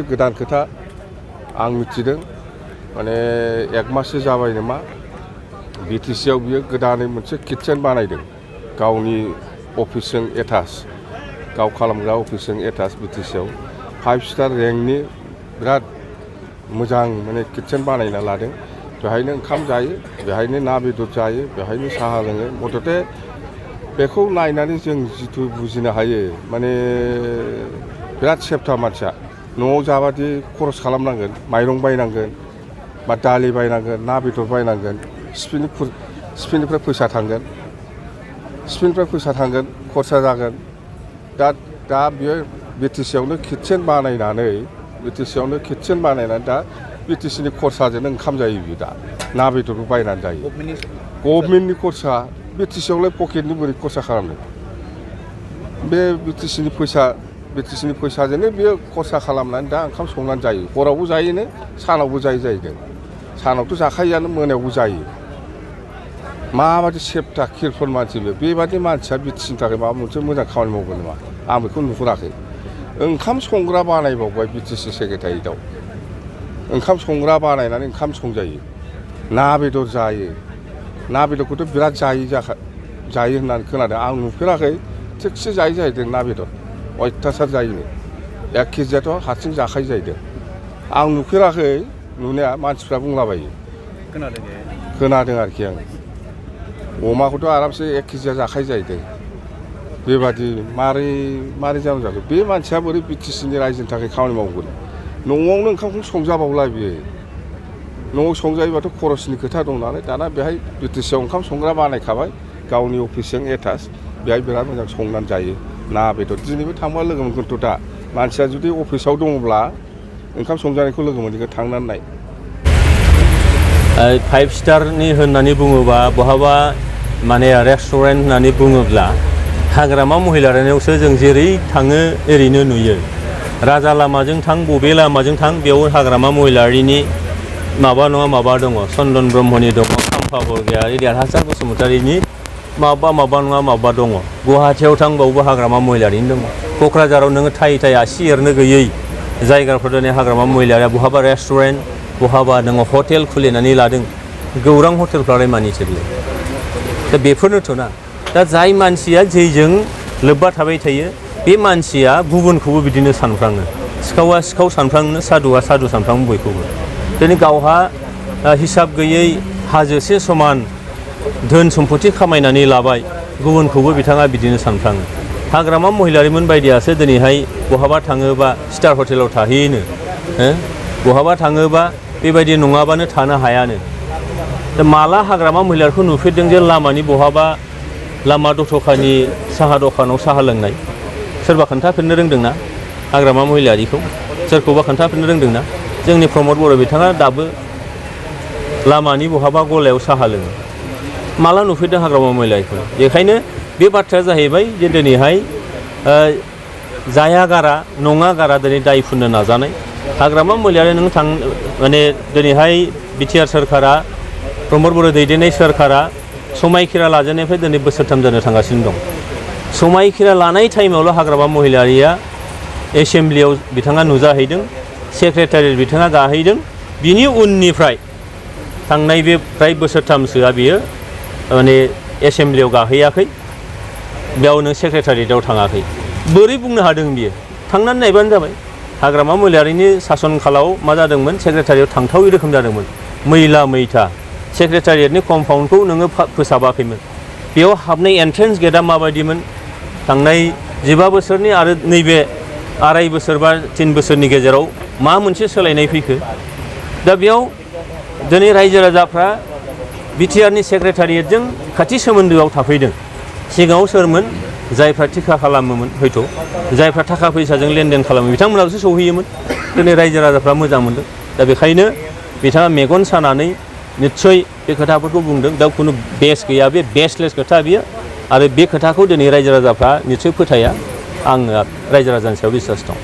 गोदान खोथा आं मिथिदों माने एक माससो जाबाय नामा बिटिसि आव बियो गोदानै मोनसे किटचेन बानायदों गावनि अफिसजों एटाच गाव खालामग्रा अफिसजों एटाच बिटिसि आव 5 स्टार रेंकनि बिराद मोजां माने किटचेन बानायना लादों बेहायनो ओंखाम जायो बेहायनो ना बेदर जायो बेहायनो साहा लोङो मथथे बेखौ नायनानै जों जिथु बुजिनो हायो माने बिराद सेफथा मानसिया न'आव जाबादि खरस खालामनांगोन माइरं बायनांगोन बा दालि बायनांगोन ना बेदर बायनांगोन स्पिनिफ्राय फैसा थांगोन खरसा जागोन दा बियो बिटिसि आवनो किटचेन बानायनानै दा बिटिसिनि खरसाजोंनो ओंखाम जायो बियो दा ना बेदरबो बायनानै जायो गभर्नमेन्टनि खरसा बिटिसिआवलाय पकेटनि बोरै खरसा खालामनो बे बिटिसिनि फैसाजोंनो बियो खरसा खालामनानै दा ओंखाम संनानै जायो हरावबो जायोनो सानावबो जायो जाहैदों सानावथ' जाखायोआनो मोनायावबो जायो माबादि सेफथा किरफन मानसि बेबादि मानसिया बिटिसिनि थाखाय माबा मोनसे मोजां खामानि मावगोन नामा आं बेखौ नुहुराखै ओंखाम संग्रा बानायबावबाय बिटिसि सेक्रेटारियेटआव ओंखाम संग्रा बानायनानै ओंखाम संजायो ना बेदर जायो ना बेदरखौथ' बिराद जायो होननानै खोनादों आं नुफेराखै थिगसे जायो जाहैदों ना बेदर अयथासार जायोनो 1 केजियाथ' हारसिं जाखायो जाहैदों आं नुफेराखै नुनाया मानसिफ्रा बुंलाबायो खोनादों आरोखि आं अमाखौथ' आरामसे 1 केजिया जाखायो जाहैदों बेबादि मारै जाखो बे मानसिया बोरै बिटिसिनि रायजोनि थाखाय खामानि मावगोन न'आवनो ओंखामखौ संजाबावला बियो न'आव संजायोबाथ' खरसनि खोथा दं नालाय दाना बेहाय बिटिसिआव ओंखाम संग्रा बानायखाबाय गावनि अफिसजों एटाच बेहाय बिराद मोजां संनानै जायो ना बेदर दिनैबो थांबा लोगो मोनगोनथ' दा मानसिया जुदि अफिसाव दङब्ला ओंखाम संजानायखौ लोगो मोनगोन थांनानै नाय 5 स्टारनि होननानै बुङोबा बहाबा माने रेस्टुरेन्ट होननानै बुङोब्ला हाग्रामा महिलारिनियावसो जों जेरै थाङो ओरैनो नुयो राजा लामाजों थां बबे लामाजों थां बेयाव हाग्रामा महिलारिनि माबा नङा माबा दङ चन्दन ब्रह्मनि दङ खाम्फा बरगयारि देरहासार बसुमतारिनि माबा नङा माबा दङ गुवाहाटियाव थांबावबो हाग्रामा महिलारिनि दङ क'क्राझाराव नोङो थाइ आसि एरनो गैयै जायगाफोर दिनै हाग्रामा महिलारिया बहाबा रेस्टुरेन्ट बहाबा नोङो हटेल खुलिनानै लादों गौरां हटेलफ्रालाय मानिसोरलाय दा बेफोरनोथ' ना दा जाय मानसिया जेजों लोब्बा थाबाय थायो बे मानसिया गुबुनखौबो बिदिनो सानफ्राङो सिखावा सिखाव सानफ्राङो सादुआ सादु सानफ्राङो बयखौबो दिनै गावहा हिसाब गैयै हाजोसे समान धोन सम्पति खामायनानै लाबाय गुबुनखौबो बिथाङा बिदिनो सानफ्राङो हाग्रामा महिलारिमोन बायदियासो दिनैहाय बहाबा थाङोबा स्टार हटेलाव थाहैयोनो बहाबा थाङोबा बेबायदि नङाबानो थानो हायानो दा माला हाग्रामा महिलारिखौ नुफेरदों जे लामानि बहाबा लामा दथ'खानि साहा दखानाव साहा लोंनाय सोरबा खोन्थाफेरनो रोंदोंना हाग्रामा महिलारिखौ सोरखौबा खोन्थाफेरनो रोंदोंना जोंनि प्रमद बर' बिथाङा दाबो लामानि बहाबा गलायाव साहा लोङो माला नुफेरदों हाग्रामा महिलारिखौ बेखायनो बे बाथ्राया जाहैबाय जे दिनैहाय जाया गारा नङा गारा दिनै दाय फुननो नाजानाय हाग्रामा महिलारि नों माने दिनैहाय बिटिआर सोरखारा प्रमद बर' दैदेननाय सोरखारा समायखिरा लाजेननायनिफ्राय दिनै बोसोरथाम जानो थांगासिनो दं समायखिरा लानाय टाइमावल' हाग्रामा महिलारिया एसेम्ब्लियाव बिथाङा नुजाहैदों सेक्रेटारियेट बिथाङा गाहैदों बिनि उननिफ्राय थांनाय बे फ्राय बोसोरथामसोआ बियो माने एसेम्ब्लियाव गाहैयाखै बेयाव नों सेक्रेटारियेटआव थाङाखै बोरै बुंनो हादों बियो थांनानै नायबानो जाबाय हाग्रामा महिलारिनि सासन खालाव मा जादोंमोन सेक्रेटारियेट थांथावै रोखोम जादोंमोन मैला मैथा सेक्रेटारियेटनि कम्पाउन्डखौ नोङो फोसाबाखैमोन बेयाव हाबनाय एन्ट्रेन्स गेटआ माबायदिमोन थांनाय 15 बोसोरनि आरो नैबे 2.5 बोसोर बा 3 बोसोरनि गेजेराव मा मोनसे सोलायनाय फैखो दा बेयाव दिनै रायजो राजाफ्रा बिटिआरनि सेक्रेटारियेटजों खाथि सोमोन्दोआव थाफैदों सिगाङाव सोरमोन जायफ्रा थिखा खालामोमोन हयथ' जायफ्रा थाखा फैसाजों लेनदेन खालामो बिथांमोनाबोसो सौहैयोमोन दिनै रायजो राजाफ्रा मोजां मोनदों दा बेखायनो बिथाङा मेगन सानानै निस्सय बे खोथाफोरखौ बुंदों दा खुनु बेस गैया बे बेसलेस खोथा बियो आरो बे खोथाखौ दिनै रायजो राजाफ्रा निस्सय फोथाया आङो रायजो राजानि सायाव बिसास दं।